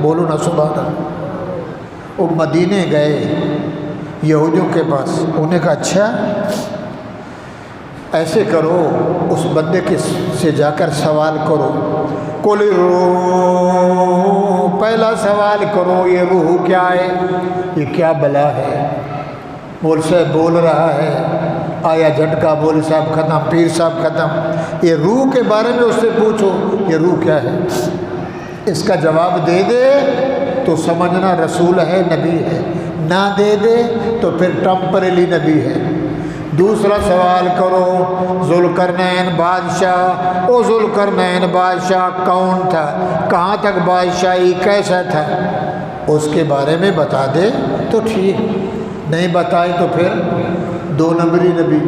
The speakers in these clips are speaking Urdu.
بولو نا سبحان اللہ۔ وہ مدینے گئے یہودیوں کے پاس، انہوں نے کہا اچھا ایسے کرو، اس بندے کے سے جا کر سوال کرو، قل روح، پہلا سوال کرو یہ روح کیا ہے، یہ کیا بلا ہے؟ مول صاحب بول رہا ہے، آیا جھٹکا، مول صاحب ختم، پیر صاحب ختم، یہ روح کے بارے میں اس سے پوچھو یہ روح کیا ہے، اس کا جواب دے دے تو سمجھنا رسول ہے، نبی ہے، نہ دے دے تو پھر ٹمپریلی نبی ہے۔ دوسرا سوال کرو ذوالقرنین بادشاہ، او ذوالقرنین بادشاہ کون تھا، کہاں تک بادشاہی، کیسا تھا، اس کے بارے میں بتا دے تو ٹھیک، نہیں بتائے تو پھر دو نمبری نبی۔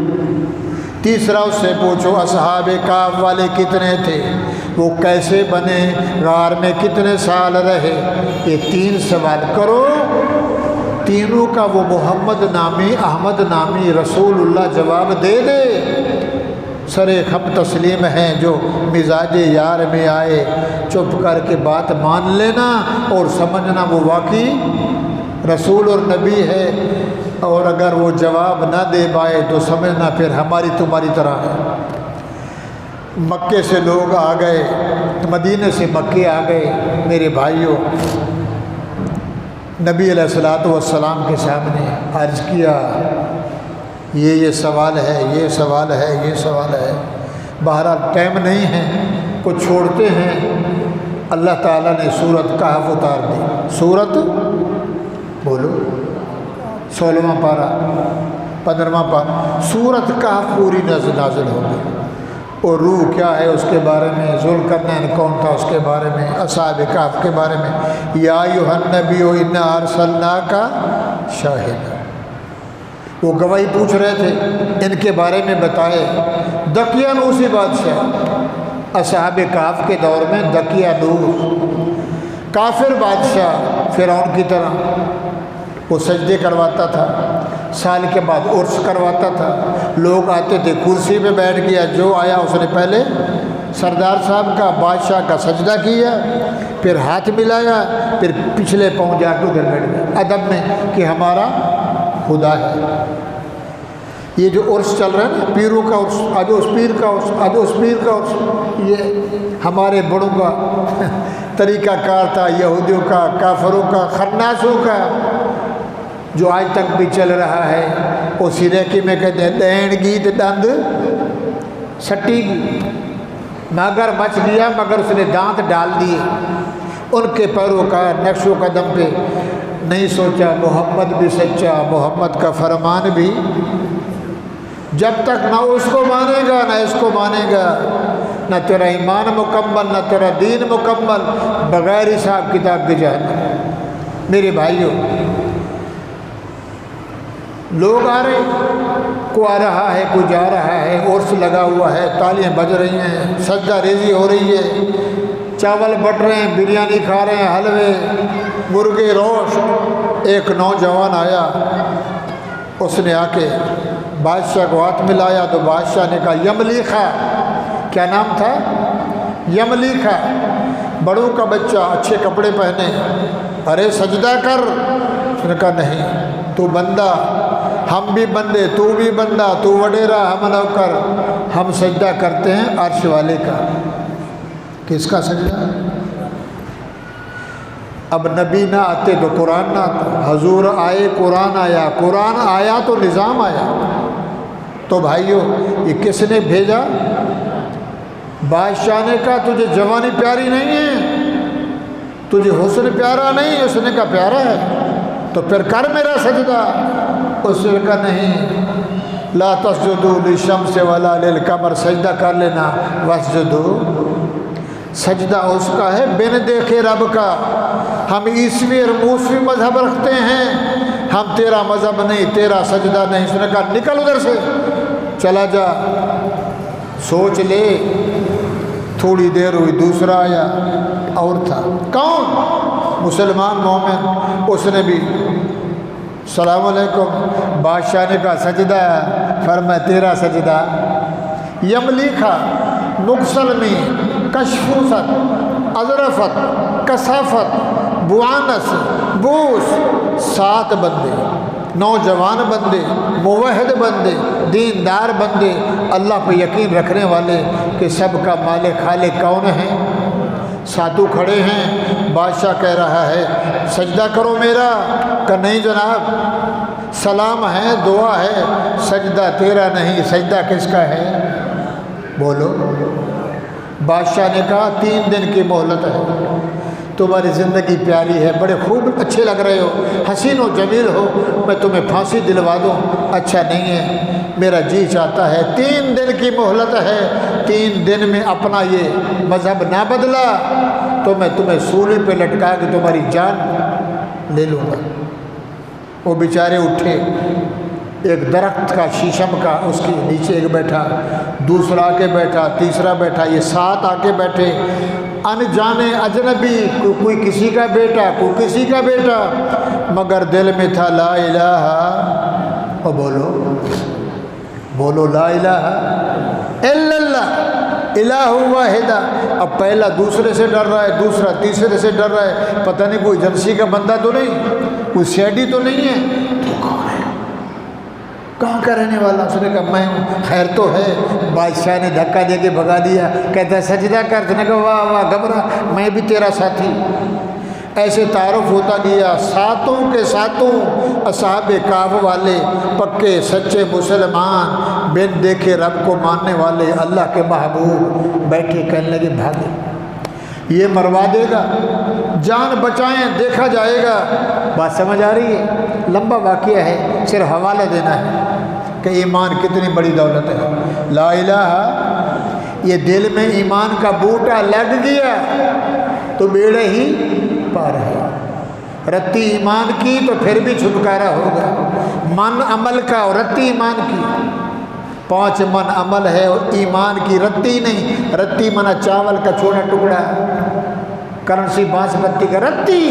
تیسرا اس سے پوچھو اصحاب کہف والے کتنے تھے، وہ کیسے بنے، غار میں کتنے سال رہے، یہ تین سوال کرو، تینوں کا وہ محمد نامی احمد نامی رسول اللہ جواب دے دے، سرے خم تسلیم ہیں جو مزاج یار میں آئے، چپ کر کے بات مان لینا اور سمجھنا وہ واقعی رسول اور نبی ہے، اور اگر وہ جواب نہ دے پائے تو سمجھنا پھر ہماری تمہاری طرح ہے۔ مکے سے لوگ آ گئے، مدینے سے مکے آ گئے، میرے بھائیوں، نبی علیہ الصلوۃ والسلام کے سامنے عرض کیا یہ سوال ہے، یہ سوال ہے، یہ سوال ہے، بہرحال ٹائم نہیں ہے، کچھ چھوڑتے ہیں۔ اللہ تعالیٰ نے سورۃ کہف اتار دی، سورۃ بولو 16واں پارہ 15واں پارہ، سورۃ کہف پوری نازل ہو گئی، اور روح کیا ہے اس کے بارے میں، ذوالقرنین کون تھا اس کے بارے میں، اصحاب کہف کے بارے میں، یا ایھا النبی انا ارسلناک شاہدا، وہ گواہی پوچھ رہے تھے، ان کے بارے میں بتائے۔ دقیانوسی بادشاہ، اصحاب کہف کے دور میں دقیانوس کافر بادشاہ فرعون کی طرح، وہ سجدے کرواتا تھا، سال کے بعد عرس کرواتا تھا، لوگ آتے تھے کرسی پہ بیٹھ گیا، جو آیا اس نے پہلے سردار صاحب کا بادشاہ کا سجدہ کیا، پھر ہاتھ ملایا، پھر پچھلے پاؤں جا کے ادھر بیٹھ گیا ادب میں کہ ہمارا خدا ہے۔ یہ جو عرس چل رہا ہے نا، پیروں کا عرس، آج اس پیر کا عرس، آج اس پیر کا عرس، یہ ہمارے بڑوں کا طریقہ کار تھا، یہودیوں کا، کافروں کا، خناسوں کا، جو آج تک بھی چل رہا ہے۔ وہ سریکی میں کہتے ہیں دین گیت دند سٹی گی، مگر مچ گیا مگر اس نے دانت ڈال دیے۔ ان کے پیروکار نقش و قدم پہ نہیں سوچا محمد بھی سچا، محمد کا فرمان بھی، جب تک نہ اس کو مانے گا نہ اس کو مانے گا، نہ تیرا ایمان مکمل، نہ تیرا دین مکمل، بغیر حساب کتاب کے جہنم۔ میرے بھائیوں، لوگ آ رہے، کوئی آ رہا ہے، کوئی جا رہا ہے، عرس لگا ہوا ہے، تالیاں بج رہی ہیں، سجدہ ریزی ہو رہی ہے، چاول بٹ رہے ہیں، بریانی کھا رہے ہیں، حلوے، مرغے روش۔ ایک نوجوان آیا، اس نے آ کے بادشاہ کو ہاتھ ملایا تو بادشاہ نے کہا یملیخا، کیا نام تھا؟ یملیخا، بڑوں کا بچہ، اچھے کپڑے پہنے، ارے سجدہ کر۔ اس نے کہا نہیں، تو بندہ، ہم بھی بندے، تو بھی بندہ، تو وڈیرا، ہم نوکر، ہم سجدہ کرتے ہیں عرش والے کا۔ کس کا سجدہ؟ اب نبی نہ آتے تو قرآن نہ آتا، حضور آئے قرآن آیا، قرآن آیا تو نظام آیا۔ تو بھائیو، یہ کس نے بھیجا؟ بادشاہ نے کہا تجھے جوانی پیاری نہیں ہے، تجھے حسن پیارا نہیں، اس نے کہا پیارا ہے، تو پھر کر میرا سجدہ۔ اس نے کہا نہیں، لا تسجدوا للشمس ولا للقمر، سجدہ کر لینا، واسجدوا، سجدہ اس کا ہے بن دیکھے رب کا۔ ہم عیسوی اور موسوی مذہب رکھتے ہیں، ہم تیرا مذہب نہیں، تیرا سجدہ نہیں۔ اس نے کہا نکل ادھر سے، چلا جا، سوچ لے۔ تھوڑی دیر ہوئی، دوسرا آیا، اور تھا، کون؟ مسلمان مومن۔ اس نے بھی السلام علیکم، بادشاہ نے کہا سجدہ، فرمایا تیرا سجدہ۔ یملیخا، نقصلمی، کشفوست، اظرفت، کثافت، بوانس، بوس، 7 بندے، نوجوان بندے، موحد بندے، دیندار بندے، اللہ پہ یقین رکھنے والے کہ سب کا مالک خالق کون ہے۔ 7 کھڑے ہیں، بادشاہ کہہ رہا ہے سجدہ کرو میرا، کہ نہیں جناب، سلام ہے، دعا ہے، سجدہ تیرا نہیں، سجدہ کس کا ہے؟ بولو۔ بادشاہ نے کہا 3 دن کی مہلت ہے، تمہاری زندگی پیاری ہے، بڑے خوب اچھے لگ رہے ہو، حسین و جمیل ہو، میں تمہیں پھانسی دلوا دوں، اچھا نہیں ہے، میرا جی چاہتا ہے 3 دن کی مہلت ہے، 3 دن میں اپنا یہ مذہب نہ بدلا تو میں تمہیں سولی پہ لٹکا کے تمہاری جان لے لوں گا۔ وہ بیچارے اٹھے، ایک درخت کا شیشم کا اس کے نیچے ایک بیٹھا، دوسرا آ کے بیٹھا، تیسرا بیٹھا، یہ 7 آ کے بیٹھے، انجانے اجنبی، کوئی کسی کا بیٹا، کوئی کسی کا بیٹا، مگر دل میں تھا لا الہ، اور بولو لا الہ الا اللہ، الہ واحدہ۔ اب پہلا دوسرے سے ڈر رہا ہے، دوسرا تیسرے سے ڈر رہا ہے، پتہ نہیں کوئی ایجنسی کا بندہ تو نہیں، کوئی سیڈی تو نہیں ہے، تو کون ہے، کہاں کا رہنے والا؟ اس نے کہا میں ہوں۔ خیر تو ہے۔ بادشاہ نے دھکا دے کے بھگا دیا، کہتا ہے سجدہ کر، اس نے کہا واہ واہ گھبرا، میں بھی تیرا ساتھی۔ ایسے تعارف ہوتا گیا، 7 کے 7 اصحاب کہف والے، پکے سچے مسلمان، بن دیکھے رب کو ماننے والے، اللہ کے محبوب، بیٹھے کہنے لگے بھاگے، یہ مروا دے گا، جان بچائیں، دیکھا جائے گا۔ بات سمجھ آ رہی ہے؟ لمبا واقعہ ہے، صرف حوالہ دینا ہے کہ ایمان کتنی بڑی دولت ہے۔ لا الہ، یہ دل میں ایمان کا بوٹا لگ گیا تو بیڑے ہی پار ہے۔ رتی ایمان کی تو پھر بھی چھٹکارا ہوگا، من عمل کا اور رتی ایمان کی، 5 من عمل ہے اور ایمان کی رتی نہیں۔ رتی منا چاول کا چھوٹا ٹکڑا، کرنسی باسمتی کا، رتی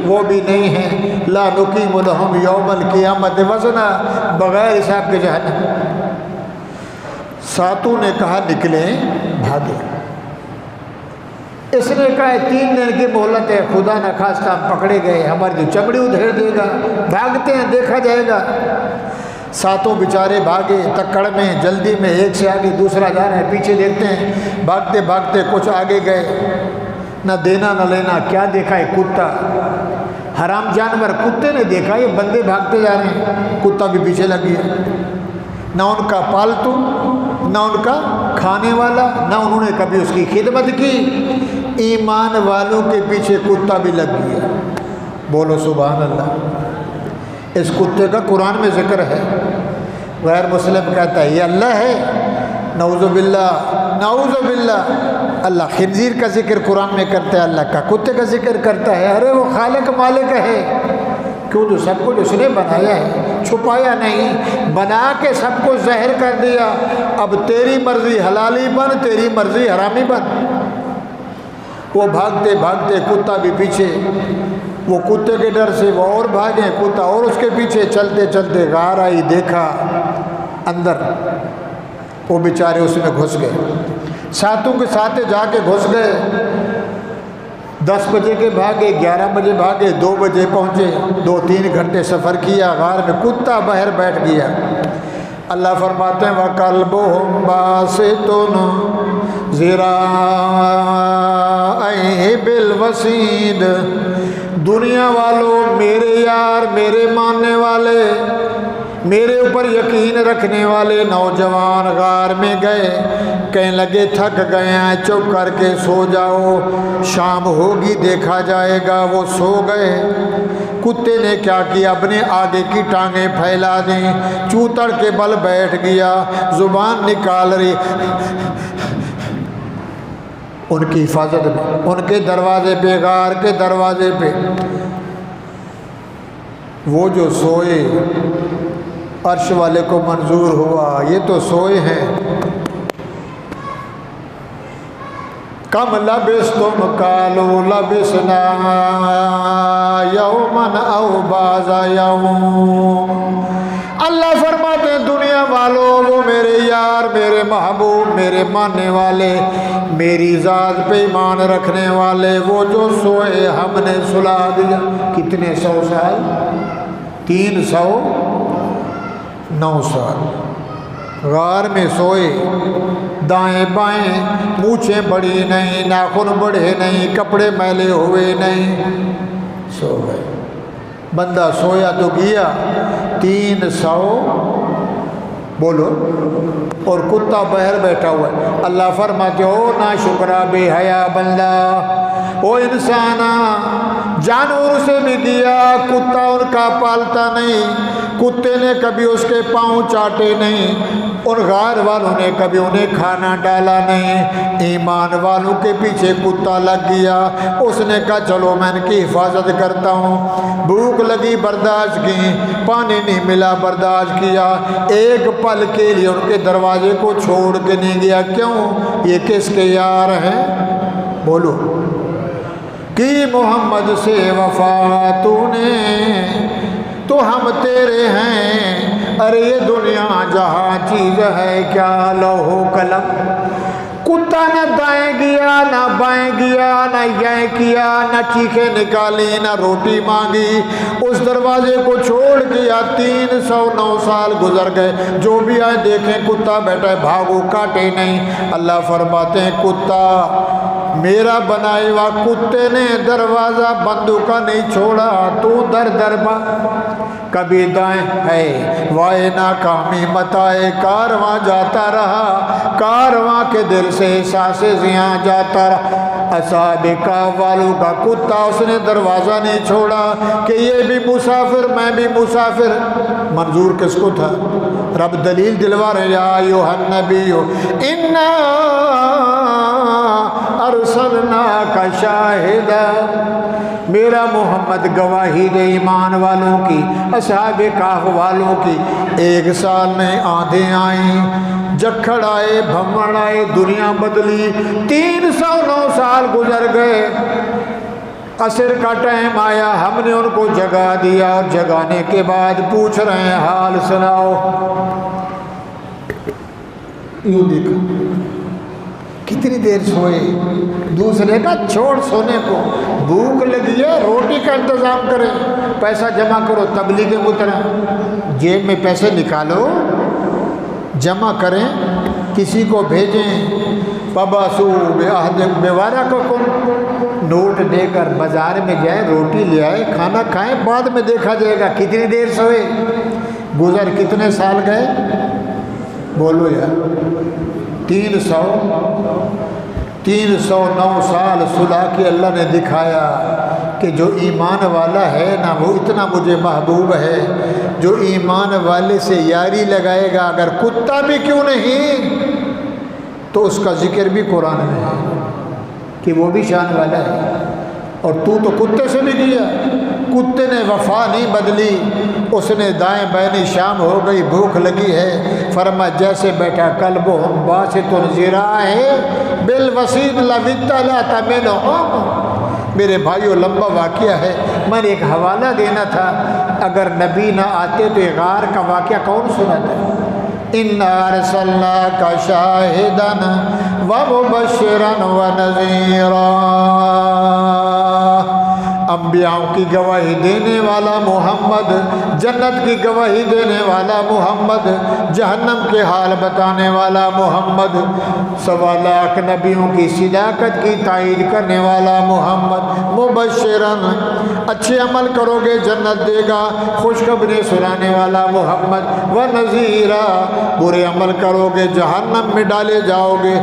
وہ بھی نہیں ہے۔ لا نقیم لہم یوم القیامت وزنا، بغیر حساب کے جہنم۔ 7 نے کہا نکلیں، بھاگے۔ اس نے کہا 3 دن کی مہلت ہے، خدا نہ خواستہ ہم پکڑے گئے، ہماری جو چمڑی ادھیڑ دے گا، بھاگتے ہیں، دیکھا جائے گا۔ 7 بیچارے بھاگے تکڑ میں، جلدی میں، ایک سے آگے دوسرا جا رہا ہے، پیچھے دیکھتے ہیں، بھاگتے بھاگتے کچھ آگے گئے، نہ دینا نہ لینا، کیا دیکھا ہے؟ کتا، حرام جانور، کتے نے دیکھا یہ بندے بھاگتے جا رہے ہیں، کتا بھی پیچھے لگ گیا، نہ ان کا پالتو، نہ ان کا کھانے والا، نہ انہوں نے کبھی اس کی خدمت کی، ایمان والوں کے پیچھے کتا بھی لگ گیا۔ بولو سبحان اللہ۔ اس کتے کا قرآن میں ذکر ہے، غیر مسلم کہتا ہے یہ اللہ ہے، نعوذ باللہ، نعوذ باللہ۔ اللہ خنزیر کا ذکر قرآن میں کرتا ہے، اللہ کا کتے کا ذکر کرتا ہے۔ ارے وہ خالق مالک ہے، کیوں؟ جو سب کچھ اس نے بنایا ہے، چھپایا نہیں، بنا کے سب کو ظاہر کر دیا۔ اب تیری مرضی حلالی بن، تیری مرضی حرامی بن۔ وہ بھاگتے بھاگتے، کتا بھی پیچھے، وہ کتے کے ڈر سے وہ اور بھاگے، کتا اور اس کے پیچھے، چلتے چلتے غار آئی، دیکھا اندر، وہ بیچارے اس میں گھس گئے، 7 کے 7 جا کے گھس گئے۔ 10 بجے کے بھاگے، 11 بجے بھاگے، 2 بجے پہنچے، 2-3 گھنٹے سفر کیا، غار میں کتا باہر بیٹھ گیا۔ اللہ فرماتے ہیں وَقَلْبُهُمْ بَاسِطٌ ذِرَاعَيْهِ بِالْوَسِيدِ۔ دنیا والوں، میرے یار، میرے ماننے والے، میرے اوپر یقین رکھنے والے نوجوان غار میں گئے، کہنے لگے تھک گئے ہیں، چپ کر کے سو جاؤ، شام ہوگی دیکھا جائے گا۔ وہ سو گئے۔ کتے نے کیا کیا؟ اپنے آگے کی ٹانگیں پھیلا دیں، چوتڑ کے بل بیٹھ گیا، زبان نکال رہی، ان کی حفاظت میں، ان کے دروازے پہ، غار کے دروازے پہ وہ جو سوئے، عرش والے کو منظور ہوا، یہ تو سوئے ہیں۔ کم لبستم قالوا لبسنا یوما او بعض یوم۔ اللہ فرماتے ہیں دنیا والوں، وہ میرے یار، میرے محبوب، میرے ماننے والے، میری ذات پہ ایمان رکھنے والے، وہ جو سوئے ہم نے سلا دیا۔ کتنے 100 سال؟ 309 سال غار میں سوئے، دائیں بائیں مونچھیں بڑی نہیں، ناخن بڑھے نہیں، کپڑے میلے ہوئے نہیں، سو گئے۔ بندہ سویا تو گیا 300 بولو، اور کتا باہر بیٹھا ہوا ہے۔ اللہ فرماتے ہو نا شکرا بے حیا بندہ، او انسانا جانور سے بھی گیا، کتا ان کا پالتا نہیں، کتے نے کبھی اس کے پاؤں چاٹے نہیں، ان غار والوں نے کبھی انہیں کھانا ڈالا نہیں، ایمان والوں کے پیچھے کتا لگ گیا، اس نے کہا چلو میں ان کی حفاظت کرتا ہوں، بھوک لگی برداشت کی، پانی نہیں ملا برداشت کیا، ایک پل کے لیے ان کے دروازے کو چھوڑ کے نہیں گیا۔ کیوں؟ یہ کس کے یار ہیں؟ بولو، کی محمد سے وفا تو نے، تو ہم تیرے ہیں، ارے یہ دنیا جہاں چیز ہے کیا لوح و قلم۔ کتا نہ دائیں گیا نہ بائیں گیا، نہ یہ کیا، نہ چیخیں نکالی، نہ روٹی مانگی، اس دروازے کو چھوڑ گیا۔ 309 سال گزر گئے، جو بھی آئے دیکھیں کتا بیٹھا ہے، بھاگو کاٹے نہیں۔ اللہ فرماتے ہیں کتا میرا بنائے ہوا، کتے نے دروازہ بندوں کا نہیں چھوڑا، تو در در با کبھی دائیں ہے وائے ناکامی متائے، کارواں جاتا رہا، کارواں کے دل سے احساس زیاں جاتا رہا۔ اصحاب کہف والوں کا کتا، اس نے دروازہ نہیں چھوڑا کہ یہ بھی مسافر میں بھی مسافر۔ منظور کس کو تھا؟ رب دلیل دلوا رہے، یا ایھا النبی انا ارسلناک شاہدا، میرا محمد گواہی دے ایمان والوں کی، اصحاب کہف والوں کی۔ 1 سال میں آندھیں آئیں، جکھڑ آئے، بھمڑ آئے، دنیا بدلی۔ 309 سال گزر گئے، عصر کا ٹائم آیا، ہم نے ان کو جگا دیا، اور جگانے کے بعد پوچھ رہے ہیں حال سناؤ۔ یوں دیکھو کتنی دیر سوئے، دوسرے کا چھوڑ سونے کو، بھوک لگی ہے روٹی کا انتظام کریں، پیسہ جمع کرو، تبلیغ اتریں، جیب میں پیسے نکالو، جمع کریں، کسی کو بھیجیں، پباسو بیوارہ کو کن، نوٹ دے کر بازار میں جائیں، روٹی لے آئے، کھانا کھائیں، بعد میں دیکھا جائے گا کتنی دیر سوئے۔ گزر کتنے سال گئے؟ بولو یار، 309 سال صلح کے اللہ نے دکھایا کہ جو ایمان والا ہے نا وہ اتنا مجھے محبوب ہے، جو ایمان والے سے یاری لگائے گا، اگر کتا بھی کیوں نہیں تو اس کا ذکر بھی قرآن میں ہے کہ وہ بھی شان والا ہے۔ اور تو کتے سے بھی گیا، کتے نے وفا نہیں بدلی، اس نے دائیں بائیں، شام ہو گئی، بھوک لگی ہے، فرمایا جیسے بیٹھا قلبہم باسط ذراعیہ بالوسیط لو اطلعت منہم۔ میرے بھائیو لمبا واقعہ ہے، میں نے ایک حوالہ دینا تھا، اگر نبی نہ آتے تو یہ غار کا واقعہ کون سناتا؟ اِنَّا أَرْسَلْنَاكَ شَاهِدًا وَمُبَشِّرًا وَنَذِيرًا۔ انبیاء کی گواہی دینے والا محمد، جنت کی گواہی دینے والا محمد، جہنم کے حال بتانے والا محمد، 1.25 لاکھ نبیوں کی صداقت کی تائید کرنے والا محمد، مبشرن، اچھے عمل کرو گے جنت دے گا، خوشخبری سنانے والا محمد، ونذیرا، برے عمل کرو گے جہنم میں ڈالے جاؤ گے۔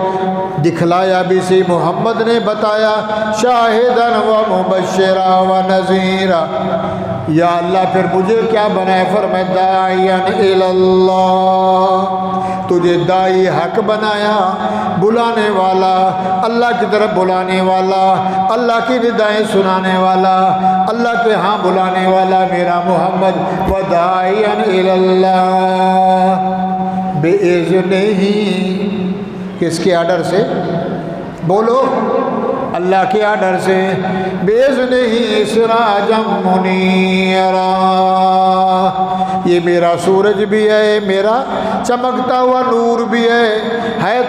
دکھلایا بھی سی محمد نے بتایا، شاہدن و مبشرا و نذیرا۔ یا اللہ پھر مجھے کیا بنائے؟ فرمایا داعیاً الی اللہ، تجھے داعی حق بنایا، بلانے والا، اللہ کی طرف بلانے والا، اللہ کی ندائیں سنانے والا، اللہ کے ہاں بلانے والا میرا محمد، وداعیاً الی اللہ بِإِذْنِهِ، کس کے آرڈر سے؟ بولو، اللہ کے آرڈر سے، بِإِذْنِهِ سِرَاجًا مُنِيرًا، یہ میرا سورج بھی ہے، میرا چمکتا ہوا نور بھی ہے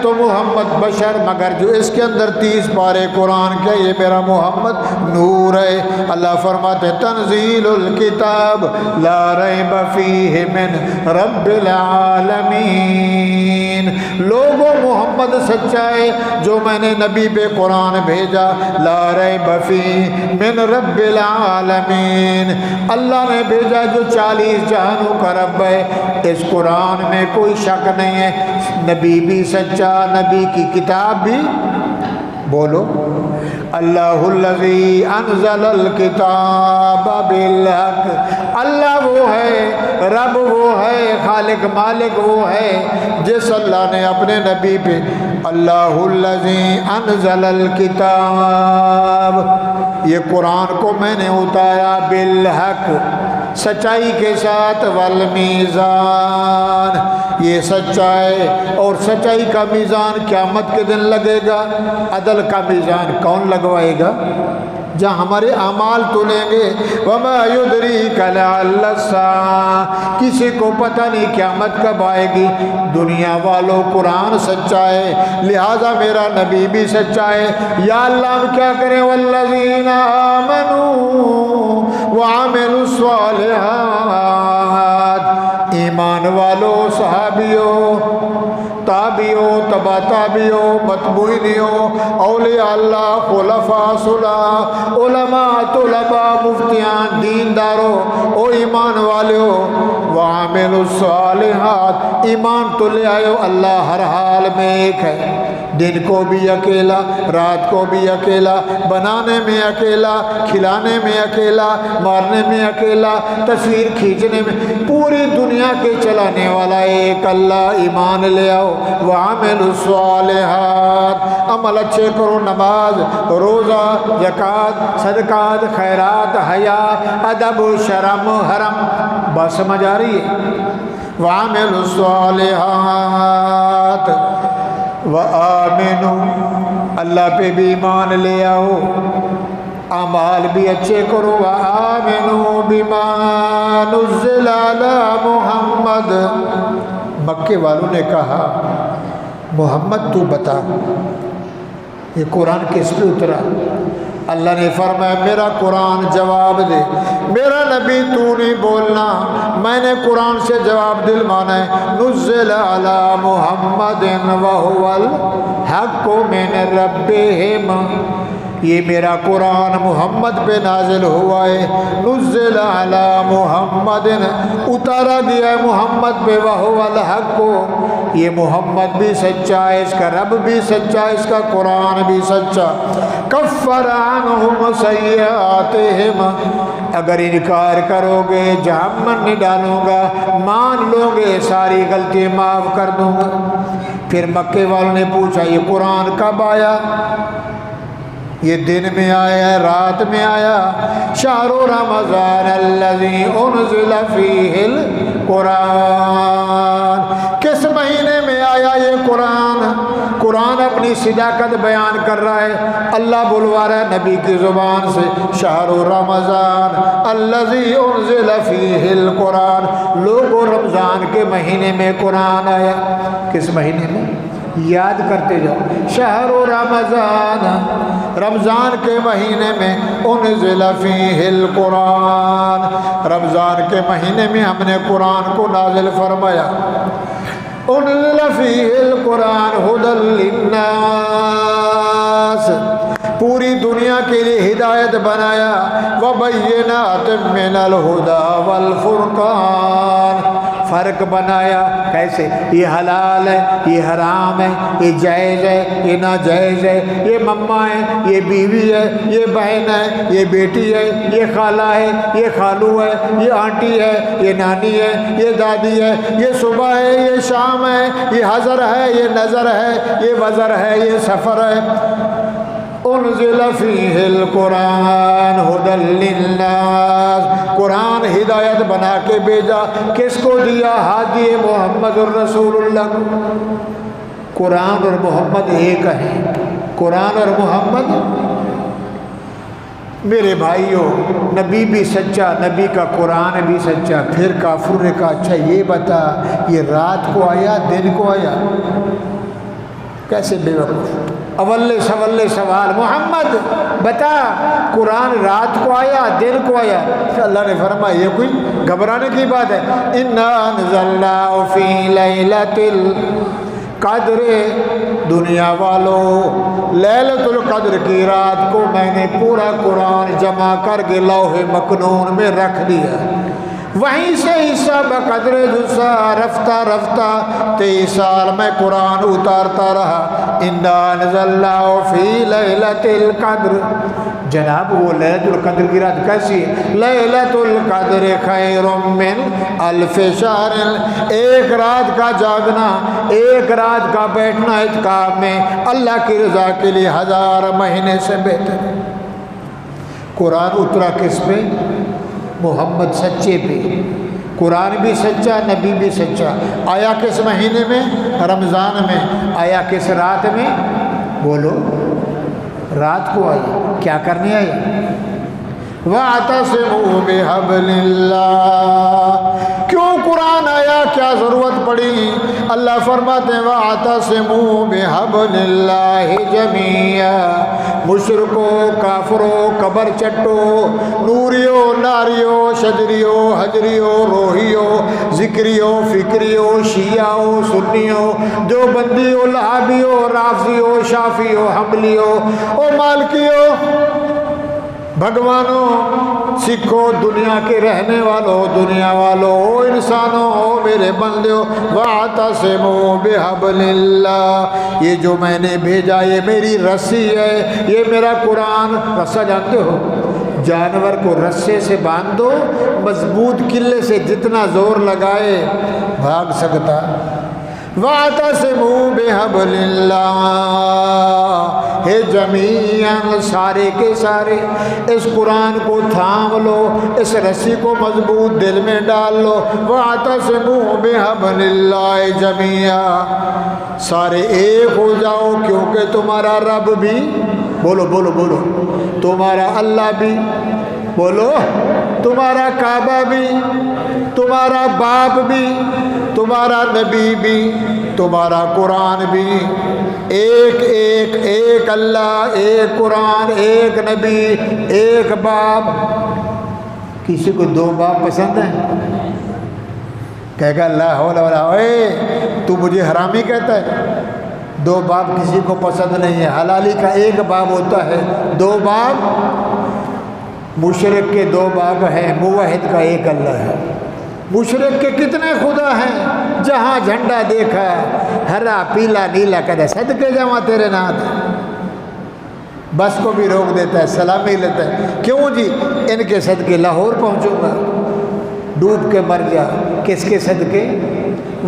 تو محمد بشر، مگر جو اس کے اندر 30 پارے قرآن کے، یہ میرا محمد نور ہے۔ اللہ فرماتے تنزیل الکتاب لا ریب فیہ من رب العالمین، لوگوں محمد سچا ہے جو میں نے نبی پہ قرآن بھیجا، لا ریب فیہ من رب العالمین، اللہ نے بھیجا جو 40 جہانوں کا رب ہے، اس قرآن میں کوئی شک نہیں ہے، نبی بھی سچا، نبی کی کتاب بھی، بولو اللہ الذی انزل الکتاب بالحق، اللہ وہ ہے، رب وہ ہے، خالق مالک وہ ہے جس اللہ نے اپنے نبی پہ، اللہ الذی انزل الکتاب، یہ قرآن کو میں نے اتارا بالحق، سچائی کے ساتھ، والمیزان، یہ سچائی اور سچائی کا میزان قیامت کے دن لگے گا، عدل کا میزان کون لگوائے گا؟ جہاں ہمارے اعمال تلیں گے، وما یدریک لعل الساعہ، کسی کو پتہ نہیں قیامت کب آئے گی۔ دنیا والوں قرآن سچا ہے، لہذا میرا نبی بھی سچا ہے، یا اللہ ہم کیا کریں؟ والذین آمنوا وعملوا الصالحات، ایمان والو، صحابیوں، تابعیوں، تبا تابعیوں، متبوعینیوں، اولیاء اللہ، خلفاء صلح، علماء، طلباء، مفتیان، دینداروں، او ایمان والو، وعملوا الصالحات، ایمان تو لے آئے، اللہ ہر حال میں ایک ہے، دن کو بھی اکیلا، رات کو بھی اکیلا، بنانے میں اکیلا، کھلانے میں اکیلا، مارنے میں اکیلا، تصویر کھینچنے میں، پوری دنیا کے چلانے والا ایک اللہ، ایمان لے آؤ، وعملوا الصالحات، عمل اچھے کرو، نماز، روزہ، زکوٰۃ، صدقات، خیرات، حیا، ادب، شرم، حرم، بات سمجھ آ رہی ہے؟ وعملوا الصالحات وآمنوا، اللہ پہ بھی ایمان لے آؤ، اعمال بھی اچھے کرو، وآمنوا بما نزل علی محمد، مکے والوں نے کہا محمد تو بتا یہ قرآن کس پہ اترا؟ اللہ نے فرمایا میرا قرآن جواب دے، میرا نبی تو نہیں بولنا، میں نے قرآن سے جواب دلوانا ہے، نزل علی محمد وہو الحق من ربہم، یہ میرا قرآن محمد پہ نازل ہوا ہے، نزل علی محمد، اتارا گیا ہے محمد پہ، وہو الحق، یہ محمد بھی سچا ہے، اس کا رب بھی سچا ہے، اس کا قرآن بھی سچا، کفر عنہم سیئاتہم، اگر انکار کرو گے جہنم میں ڈالوں گا، مان لو گے ساری غلطی معاف کر دوں گا۔ پھر مکے والوں نے پوچھا یہ قرآن کب آیا؟ یہ دن میں آیا، رات میں آیا، شہر رمضان الذی انزل فیہ القرآن، کس مہینے میں آیا یہ قرآن؟ قرآن اپنی صداقت بیان کر رہا ہے، اللہ بلوا رہا ہے نبی کی زبان سے، شہر رمضان الذی انزل فیہ القرآن، لوگوں رمضان کے مہینے میں قرآن آیا، کس مہینے میں؟ یاد کرتے جاؤ، شہر رمضان، رمضان کے مہینے میں، انزل فیہ القرآن، رمضان کے مہینے میں ہم نے قرآن کو نازل فرمایا، انزل فیہ القرآن ھدی للناس، پوری دنیا کے لیے ہدایت بنایا، وبینات من الھدی والفرقان، فرق بنایا، کیسے؟ یہ حلال ہے، یہ حرام ہے، یہ جائز ہے، یہ ناجائز ہے، یہ مما ہے، یہ بیوی ہے، یہ بہن ہے، یہ بیٹی ہے، یہ خالہ ہے، یہ خالو ہے، یہ آنٹی ہے، یہ نانی ہے، یہ دادی ہے، یہ صبح ہے، یہ شام ہے، یہ حضر ہے، یہ نظر ہے، یہ وزر ہے، یہ سفر ہے، انزل فیہ القرآن ھدی للناس، قرآن ہدایت بنا کے بھیجا، کس کو دیا؟ ہادی محمد الرسول اللہ کو۔ قرآن اور محمد ایک ہے، قرآن اور محمد میرے بھائیوں، نبی بھی سچا، نبی کا قرآن بھی سچا۔ پھر کافر نے کہا اچھا یہ بتا، یہ رات کو آیا دن کو آیا؟ کیسے بے وقوف! اول سوال، محمد بتا قرآن رات کو آیا دن کو آیا؟ اللہ نے فرمایا یہ کوئی گھبرانے کی بات ہے؟ انا انزلناہ فی لیلۃ القدر، دنیا والوں لیلۃ القدر کی رات کو میں نے پورا قرآن جمع کر کے لوح مکنون میں رکھ دیا، وہیں سے حصہ بقدر جزا رفتہ رفتہ 23 سال میں قرآن اتارتا رہا۔ انا انزلناہ فی لیلۃ القدر، جناب وہ لیلۃ القدر کی رات کیسی ہے؟ لیلۃ القدر خیر من الف شہر، ایک رات کا جاگنا، ایک رات کا بیٹھنا اعتکاف میں اللہ کی رضا کے لیے 1000 مہینے سے بہتر۔ قرآن اترا کس پہ؟ محمد سچے پہ۔ قرآن بھی سچا، نبی بھی سچا۔ آیا کس مہینے میں؟ رمضان میں۔ آیا کس رات میں؟ بولو، رات کو آئی۔ کیا کرنے آئی؟ وَاعْتَصِمُوا بِحَبْلِ اللَّهِ، کیوں قرآن آیا؟ کیا ضرورت پڑی؟ اللہ فرماتے ہیں وَاعْتَصِمُوا بِحَبْلِ اللَّهِ جَمِيعًا، مشرکوں، کافروں، قبر چٹوں، نوریوں، ناریوں، شجریوں، حجریوں، روحیوں، ذکریوں، فکریوں، شیعوں، سنیوں، دیوبندیوں، لہابیوں، رافضیوں، شافیوں، حنبلیوں اور مالکیوں، بھگوانوں، سکھوں، دنیا کے رہنے والوں، دنیا والوں، انسانوں، میرے بندوں، وَاعْتَصِمُوا بِحَبْلِ اللَّهِ، یہ جو میں نے بھیجا یہ میری رسی ہے، یہ میرا قرآن۔ رسہ جانتے ہو؟ جانور کو رسے سے باندھ دو، مضبوط قلعے سے جتنا زور لگائے بھاگ سکتا۔ وَاعْتَصِمُوا بِحَبْلِ اللَّهِ، ہے جمیعاً، سارے کے سارے اس قرآن کو تھام لو، اس رسی کو مضبوط دل میں ڈال لو۔ وَاعْتَصِمُوا بِحَبْلِ اللَّهِ جَمِيعًا، سارے ایک ہو جاؤ، کیونکہ تمہارا رب بھی، بولو بولو بولو، تمہارا اللہ بھی، بولو، تمہارا کعبہ بھی، تمہارا باپ بھی، تمہارا نبی بھی، تمہارا قرآن بھی، ایک ایک، ایک اللہ، ایک قرآن، ایک نبی، ایک باپ۔ کسی کو 2 باپ پسند ہیں؟ کہے گا لا حول ولا قوة، تو مجھے حرامی کہتا ہے؟ 2 باپ کسی کو پسند نہیں ہے۔ حلالی کا ایک باپ ہوتا ہے، 2 باپ، مشرک کے 2 باپ ہیں، موحد کا ایک اللہ ہے۔ مشرک کے کتنے خدا ہیں؟ جہاں جھنڈا دیکھا ہرا پیلا نیلا کہتا ہے صدقے جاواں تیرے نات، بس کو بھی روک دیتا ہے، سلامی لیتا ہے۔ کیوں جی؟ ان کے صدقے لاہور پہنچوں گا، ڈوب کے مر جا۔ کس کے صدقے؟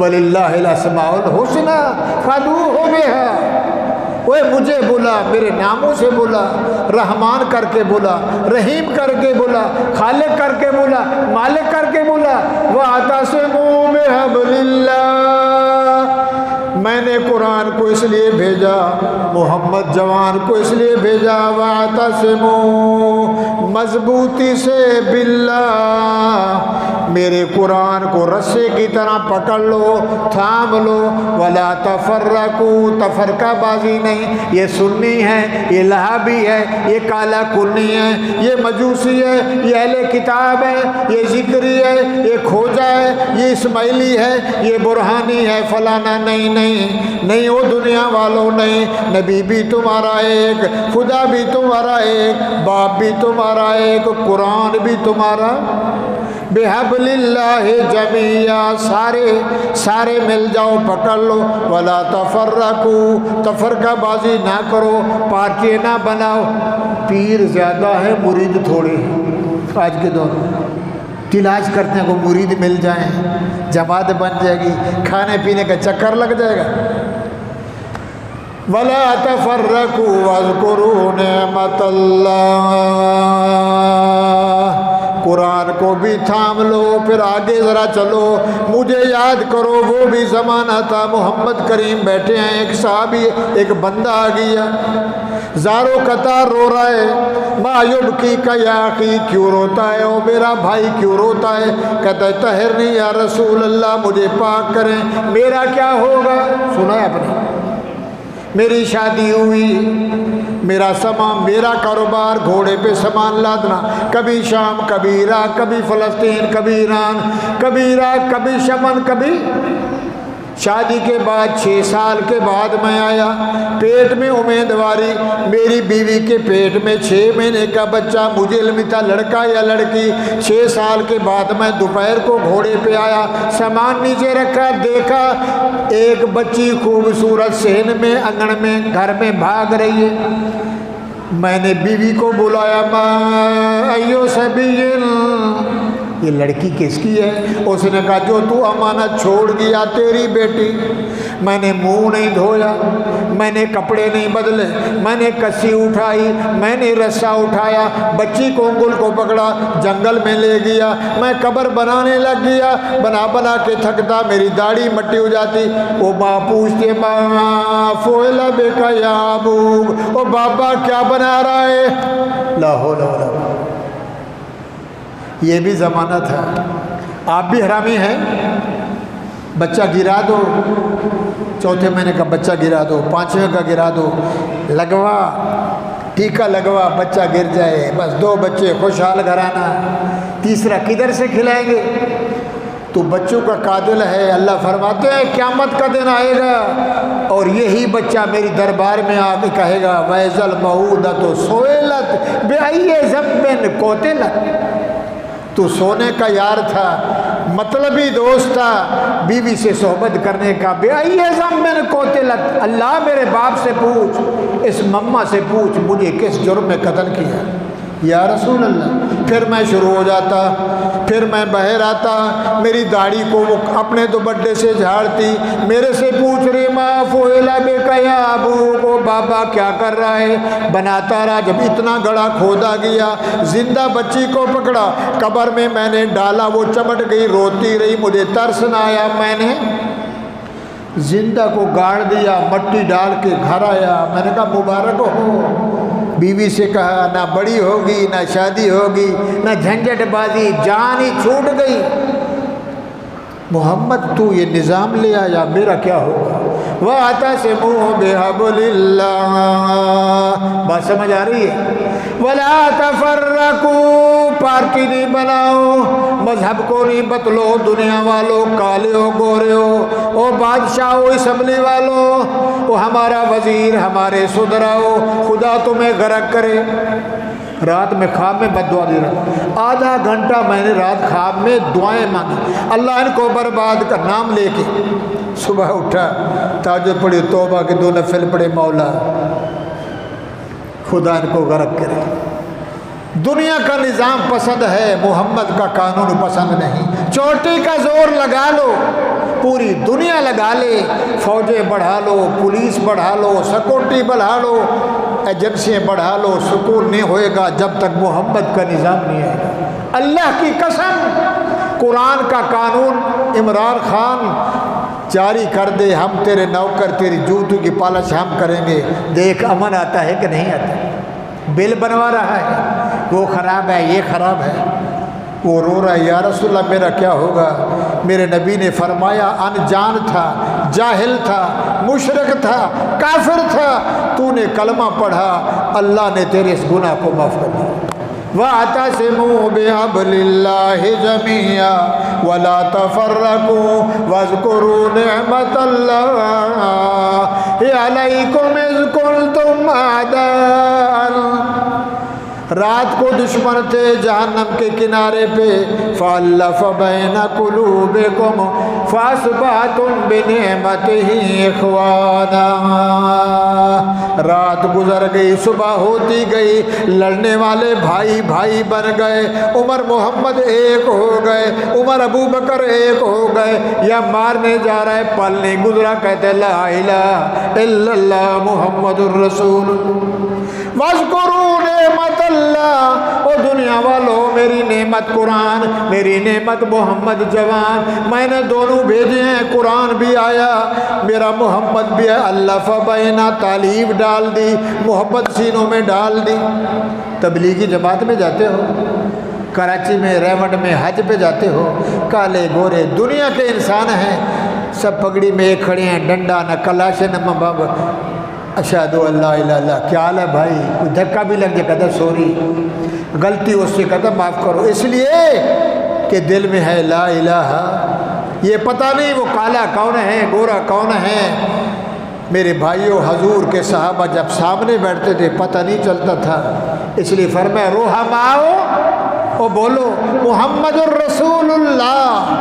وَلِلَّهِ الْأَسْمَاءُ الْحُسْنَىٰ فَادْعُوهُ بِهَا، اوے مجھے بولا، میرے ناموں سے بولا، رحمان کر کے بولا، رحیم کر کے بولا، خالق کر کے بولا، مالک کر کے بولا۔ وَاعْتَصِمُوا بِحَبْلِ اللَّهِ، میں نے قرآن کو اس لیے بھیجا، محمد جوان کو اس لیے بھیجا، وَاعْتَصِمُوا، مضبوطی سے، باللہ، میرے قرآن کو رسے کی طرح پکڑ لو، تھام لو، وَلَا تَفَرَّقُوا، تفرقہ بازی نہیں۔ یہ سنی ہے، یہ لہابی ہے، یہ کالا کنی ہے، یہ مجوسی ہے، یہ اہل کتاب ہے، یہ ذکری ہے، یہ کھوجا ہے، یہ اسماعیلی ہے، یہ برہانی ہے، فلانا نہیں نہیں نہیں، وہ دنیا والوں نہیں۔ نبی بھی تمہارا ایک، خدا بھی تمہارا ایک، باپ بھی تمہارا ایک، قرآن بھی تمہارا۔ بِحَبْلِ اللَّهِ جَمِيعًا، سارے مل جاؤ، پکڑ لو، وَلَا تَفَرَّقُوا، تفرقہ بازی نہ کرو، پارٹی نہ بناؤ۔ پیر زیادہ ہے، مرید تھوڑے ہیں آج کے دور میں۔ تلاش کرتے ہیں کو مرید مل جائیں، جماعت بن جائے گی، کھانے پینے کا چکر لگ جائے گا۔ وَلَا تَفَرَّقُوا وَاذْكُرُوا نِعْمَةَ اللَّهِ، قرآن کو بھی تھام لو، پھر آگے ذرا چلو، مجھے یاد کرو۔ وہ بھی زمانہ تھا، محمد کریم بیٹھے ہیں، ایک صحابی، ایک بندہ آ گیا، زارو قطار رو رہا ہے، ما یبکی کا یا اخی، کیوں روتا ہے او میرا بھائی کیوں روتا ہے؟ کہتا ہے طہرنی یا رسول اللہ، مجھے پاک کریں، میرا کیا ہوگا؟ سنا ہے آپ نے؟ میری شادی ہوئی، میرا سامان، میرا کاروبار، گھوڑے پہ سامان لادنا، کبھی شام، کبھی عراق، کبھی فلسطین، کبھی ایران، کبھی عراق، کبھی شمن، کبھی شادی کے بعد 6 سال کے بعد میں آیا، پیٹ میں امیدواری، میری بیوی کے پیٹ میں 6 مہینے کا بچہ، مجھے علم تھا لڑکا یا لڑکی۔ 6 سال کے بعد میں دوپہر کو گھوڑے پہ آیا، سامان نیچے رکھا، دیکھا ایک بچی خوبصورت صحن میں انگن میں گھر میں بھاگ رہی ہے۔ میں نے بیوی کو بلایا، ماں ایو سبیل، یہ لڑکی کس کی ہے؟ اس نے کہا جو تو امانت چھوڑ گیا، تیری بیٹی۔ میں نے منہ نہیں دھویا، میں نے کپڑے نہیں بدلے، میں نے کسی اٹھائی، میں نے رسا اٹھایا، بچی کو انگل کو پکڑا، جنگل میں لے گیا، میں قبر بنانے لگ گیا، بنا بنا کے تھکتا، میری داڑھی مٹی ہو جاتی۔ وہ ماں پوچھتے، ماں فوئلہ بے کا یا ابوک، او بابا کیا بنا رہا ہے؟ لا حول ولا قوة۔ یہ بھی زمانہ تھا۔ آپ بھی حرامی ہیں، بچہ گرا دو، چوتھے مہینے کا بچہ گرا دو، 5ویں کا گرا دو، لگوا ٹیکا لگوا، بچہ گر جائے، بس 2 بچے، خوشحال گھرانہ، تیسرا کدھر سے کھلائیں گے؟ تو بچوں کا قاتل ہے۔ اللہ فرماتے ہیں قیامت کا دن آئے گا اور یہی بچہ میری دربار میں آ کے کہے گا وَإِذَا الْمَوْءُودَةُ سُئِلَتْ بِأَيِّ ذَنبٍ قُتِلَتْ۔ تو سونے کا یار تھا، مطلبی دوست تھا، بیوی سے صحبت کرنے کا، بِأَيِّ ذَنبٍ قُتِلَتْ، اللہ میرے باپ سے پوچھ، اس مما سے پوچھ مجھے کس جرم میں قتل کیا؟ یا رسول اللہ۔ پھر میں شروع ہو جاتا، پھر میں باہر آتا، میری داڑھی کو وہ اپنے دوپٹے سے جھاڑتی، میرے سے پوچھ رہی ماں فوئلہ بے کا یا ابو کو، بابا کیا کر رہا ہے؟ بناتا رہا، جب اتنا گڑا کھودا گیا، زندہ بچی کو پکڑا، قبر میں نے ڈالا، وہ چمٹ گئی، روتی رہی، مجھے ترس نہ آیا، میں نے زندہ کو گاڑ دیا، مٹی ڈال کے گھر آیا، میں نے کہا مبارک ہو۔ بیوی سے کہا نہ بڑی ہوگی، نہ شادی ہوگی، نہ جھنجھٹ بازی، جان ہی چھوٹ گئی۔ محمد تو یہ نظام لے آیا، میرا کیا ہوگا؟ وَاعْتَصِمُوا بِحَبْلِ اللَّهِ، بات سمجھ آ رہی ہے؟ وَلَا تَفَرَّقُوا، پارٹی نہیں بناؤ، مذہب کو نہیں بدلو، دنیا والوں، کالے ہو گورے ہو، او بادشاہ ہو، اسمبلی والوں، وہ ہمارا وزیر، ہمارے صدرا ہو، خدا تمہیں غرق کرے۔ رات میں خواب میں بد دعا دے رہا، آدھا گھنٹہ میں نے رات خواب میں دعائیں مانگی، اللہ ان کو برباد کر، نام لے کے۔ صبح اٹھا، تہجد پڑھی، توبہ کے 2 نفل پڑھے، مولا خدا ان کو غرق کرے۔ دنیا کا نظام پسند ہے، محمد کا قانون پسند نہیں۔ چوٹی کا زور لگا لو، پوری دنیا لگا لے، فوجیں بڑھا لو، پولیس بڑھا لو، سیکورٹی بڑھا لو، ایجنسیاں بڑھا لو، سکون نہیں ہوئے گا جب تک محمد کا نظام نہیں آئے گا۔ اللہ کی قسم، قرآن کا قانون عمران خان جاری کر دے، ہم تیرے نوکر، تیری جوتوں کی پالش ہم کریں گے، دیکھ امن آتا ہے کہ نہیں آتا۔ بل بنوا رہا ہے، وہ خراب ہے، یہ خراب ہے، وہ رو رہا ہے، یا رسول اللہ میرا کیا ہوگا؟ میرے نبی نے فرمایا انجان تھا، جاہل تھا، مشرک تھا، کافر تھا، تو نے کلمہ پڑھا، اللہ نے تیرے اس گناہ کو معاف کر دیا۔ وَاعْتَصِمُوا بِحَبْلِ اللَّهِ جَمِيعًا وَلَا تَفَرَّقُوا وَاذْكُرُوا نِعْمَةَ اللَّهِ عَلَيْكُمْ إِذْ كُنْتُمْ أَعْدَاءً، رات کو دشمن تھے جہنم کے کنارے پہ، فَأَلَّفَ بَيْنَ قُلُوبِكُمْ فَأَصْبَحْتُمْ بِنِعْمَتِهِ إِخْوَانًا، رات گزر گئی، صبح ہوتی گئی، لڑنے والے بھائی بھائی بن گئے، عمر محمد ایک ہو گئے، عمر ابو بکر ایک ہو گئے، یا مارنے جا رہا ہے، پل نہیں گزرا، کہتے لا الہ الا اللہ محمد الرسول۔ وَاذْكُرُوا نِعْمَةَ اللَّهِ، او دنیا والوں میری نعمت قرآن، میری نعمت محمد جوان، میں نے دونوں بھیجے ہیں، قرآن بھی آیا، میرا محمد بھی ہے، اللہ فبینا تعلیف ڈال دی، محبت سینوں میں ڈال دی۔ تبلیغی جماعت میں جاتے ہو، کراچی میں، ریوڈ میں، حج پہ جاتے ہو، کالے گورے دنیا کے انسان ہیں، سب پگڑی میں ایک کھڑے ہیں، ڈنڈا نہ کلاش نہ مباب، اشہد اللہ الہ الا اللہ، کیا حال ہے بھائی؟ کوئی دھکا بھی لگ جائے کہتا سوری، غلطی اس سے کہتا معاف کرو، اس لیے کہ دل میں ہے لا الہ، یہ پتہ نہیں وہ کالا کون ہے، گورا کون ہے۔ میرے بھائیوں، حضور کے صحابہ جب سامنے بیٹھتے تھے پتہ نہیں چلتا تھا، اس لیے فرمایا رحماؤ، او بولو محمد الرسول اللہ،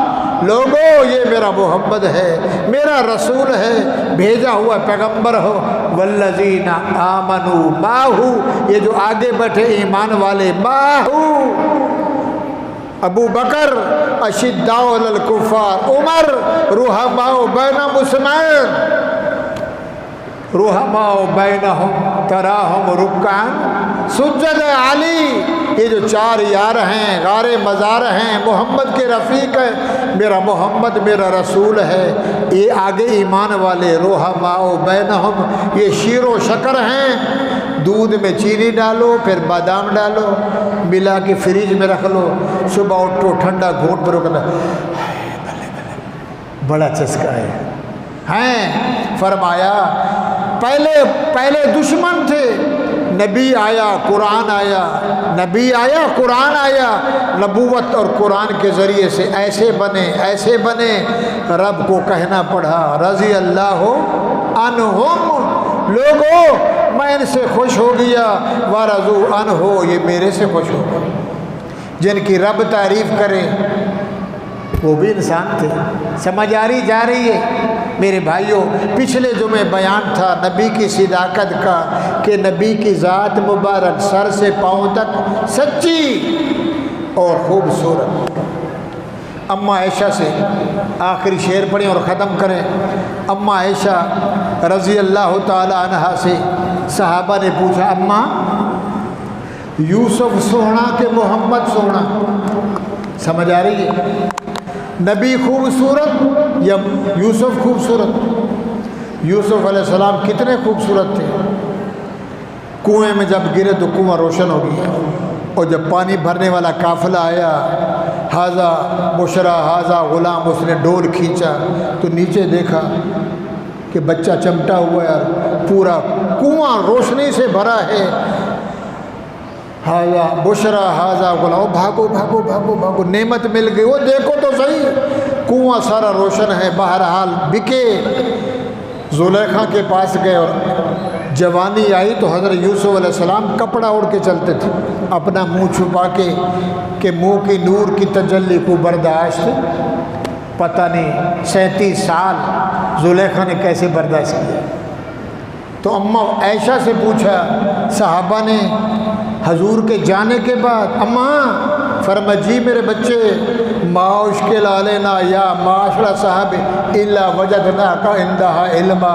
لوگو یہ میرا محمد ہے، میرا رسول ہے، بھیجا ہوا پیغمبر ہو، والذین آمنوا ماہو، یہ جو آگے بیٹھے ایمان والے، ماہو ابو بکر اشداء علی الکفار، عمر رحماء بینہم عثمان، رحماء بینہم تراہم رکعا سجد، علی، یہ جو چار یار ہیں، غار مزار ہیں، محمد کے رفیق ہے، میرا محمد میرا رسول ہے، یہ آگے ایمان والے، رحماء بینہم، یہ شیر و شکر ہیں، دودھ میں چینی ڈالو، پھر بادام ڈالو، ملا کے فریج میں رکھ لو، صبح اٹھو ٹھنڈا گھونٹ پر رکھنا، بڑا چسکا ہے۔ ہیں فرمایا پہلے دشمن تھے، نبی آیا قرآن آیا، نبی آیا قرآن آیا، نبوت اور قرآن کے ذریعے سے ایسے بنے، رب کو کہنا پڑا رضی اللہ عنہم، لوگوں میں ان سے خوش ہو گیا، ورضوا عنہ، یہ میرے سے خوش ہو گئے۔ جن کی رب تعریف کرے وہ بھی انسان تھے، سمجھ آ رہی جا رہی ہے؟ میرے بھائیوں، پچھلے جمعے بیان تھا نبی کی صداقت کا، کہ نبی کی ذات مبارک سر سے پاؤں تک سچی اور خوبصورت۔ اماں عائشہ سے آخری شعر پڑھیں اور ختم کریں۔ اماں عائشہ رضی اللہ تعالی عنہا سے صحابہ نے پوچھا، اماں یوسف سونا کہ محمد سونا؟ سمجھ آ رہی ہے؟ نبی خوبصورت یا یوسف خوبصورت؟ یوسف علیہ السلام کتنے خوبصورت تھے، کنویں میں جب گرے تو کنواں روشن ہو گیا، اور جب پانی بھرنے والا قافلہ آیا، ہاذا بشرا ہاذا غلام، اس نے ڈول کھینچا تو نیچے دیکھا کہ بچہ چمٹا ہوا ہے، پورا کنواں روشنی سے بھرا ہے، ہاذا بشرا ہاذا غلام، بھاگو بھاگو بھاگو بھاگو، نعمت مل گئی، وہ دیکھو تو صحیح، کنواں سارا روشن ہے۔ بہرحال بکے، زلیخا کے پاس گئے، اور جوانی آئی تو حضرت یوسف علیہ السلام کپڑا اوڑھ کے چلتے تھے، اپنا منہ چھپا کے، کہ منہ کی نور کی تجلی کو برداشت پتہ نہیں 37 سال زلیخا نے کیسے برداشت کیا۔ تو اماں عائشہ سے پوچھا صحابہ نے حضور کے جانے کے بعد، اماں فرما جی میرے بچے، ما اشکل علینا یا معاشرہ صاحب الا وجدنا کا عندہا علما،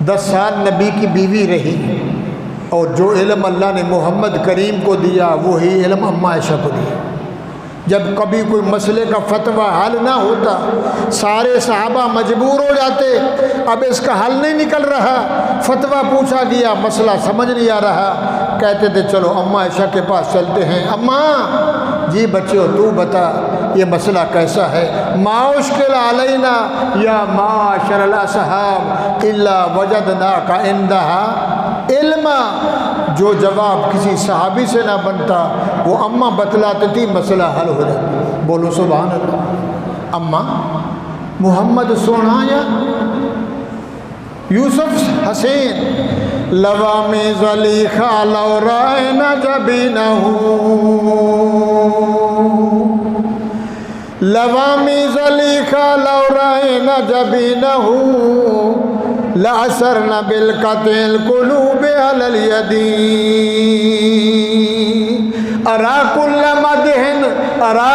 10 سال نبی کی بیوی رہی، اور جو علم اللہ نے محمد کریم کو دیا وہی علم اماں عائشہ کو دیا۔ جب کبھی کوئی مسئلے کا فتویٰ حل نہ ہوتا، سارے صحابہ مجبور ہو جاتے، اب اس کا حل نہیں نکل رہا، فتویٰ پوچھا گیا، مسئلہ سمجھ نہیں آ رہا، کہتے تھے چلو اماں عائشہ کے پاس چلتے ہیں، اماں جی بچوں تو بتا یہ مسئلہ کیسا ہے؟ ما اشکل علینا یا معاشر الاصحاب الا وجدناک عندہا علما، جو جواب کسی صحابی سے نہ بنتا وہ اماں بتلاتی تھی، مسئلہ حل ہو جاتا۔ بولو سبحان اللہ۔ اماں محمد سونا یا یوسف حسین، لوامی زلیخا لو رائنا جبینہو، لوامی زلیخا لو رائنا جبینہو، لأسرنا بالقتل قلوب على اليد، أرى كل مدح أرى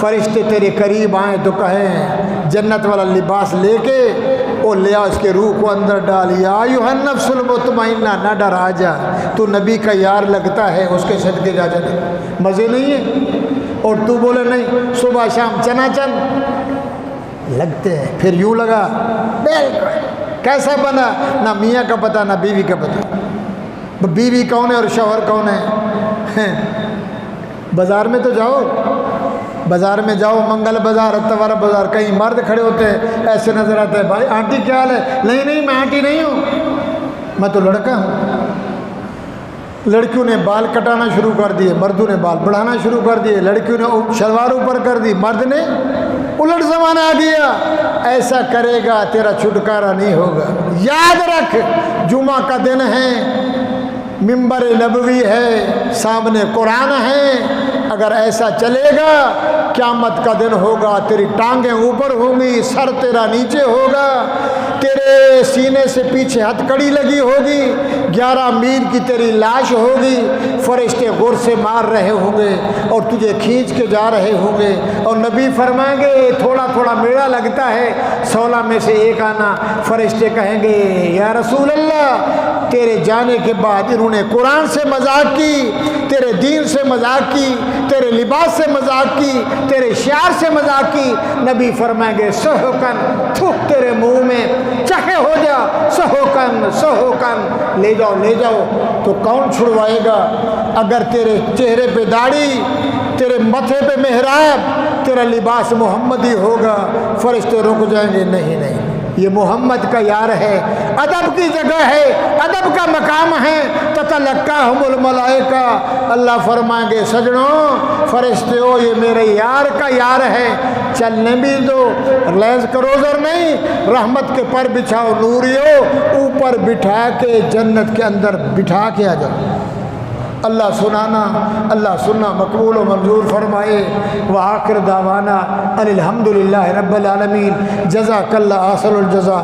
فرشتے تیرے قریب آئیں تو کہیں جنت والا لباس لے کے اور لیا اس کے روح کو اندر ڈال، یا ایھا النفس المطمئنہ، نہ ڈر، آ جا، تو نبی کا یار لگتا ہے، اس کے صدقے جا جا۔ مزے نہیں ہے؟ اور تو بولے نہیں صبح شام چنا چن لگتے ہیں، پھر یوں لگا بالکل کیسا بنا، نہ میاں کا پتہ نہ بیوی کا پتہ، بیوی کون ہے اور شوہر کون ہے۔ بازار میں تو جاؤ، بازار میں جاؤ، منگل بازار، اتوار بازار، کہیں مرد کھڑے ہوتے ہیں، ایسے نظر آتے ہیں، بھائی آنٹی کیا حال ہے؟ نہیں نہیں میں آنٹی نہیں ہوں، میں تو لڑکا ہوں۔ لڑکیوں نے بال کٹانا شروع کر دیے، مردوں نے بال بڑھانا شروع کر دیے، لڑکیوں نے شلوار اوپر کر دی، مرد نے الٹ زمانہ آ گیا۔ ایسا کرے گا تیرا چھٹکارا نہیں ہوگا۔ یاد رکھ، جمعہ کا دن ہے، ممبر نبوی ہے، سامنے قرآن ہے، اگر ایسا چلے گا قیامت کا دن ہوگا، تیری ٹانگیں اوپر ہوں گی، سر تیرا نیچے ہوگا، تیرے سینے سے پیچھے ہتھکڑی لگی ہوگی، 11 میل کی تیری لاش ہوگی، فرشتے غر سے مار رہے ہوں گے اور تجھے کھینچ کے جا رہے ہوں گے، اور نبی فرمائیں گے تھوڑا تھوڑا میڑا لگتا ہے، 16 میں سے ایک آنا، فرشتے کہیں گے یا رسول اللہ تیرے جانے کے بعد انہوں نے قرآن سے مذاق کی، تیرے دین سے مذاق کی، تیرے لباس سے مذاق کی، تیرے شعار سے مذاق کی۔ نبی فرمائیں گے سحقن، تھو تیرے منہ میں، چاہے ہو جا، سحقن سحقن، لے جاؤ لے جاؤ۔ تو کون چھڑوائے گا؟ اگر تیرے چہرے پہ داڑھی، تیرے ماتھے پہ محراب، تیرا لباس محمدی ہوگا، فرشتے رک جائیں گے، نہیں نہیں یہ محمد کا یار ہے، ادب کی جگہ ہے، ادب کا مقام ہے، تتلقاہم الملائکہ، اللہ فرمائیں گے سجنوں فرشتے ہو یہ میرے یار کا یار ہے، چلنے بھی دو، لیز کروزر نہیں، رحمت کے پر بچھاؤ نوریو، اوپر بٹھا کے جنت کے اندر بٹھا کے آ جاؤ۔ اللہ سنانا، اللہ سننا مقبول و منظور فرمائے۔ وآخر دعوانا ان الحمدللہ رب العالمین۔ جزاک اللہ احسن الجزا۔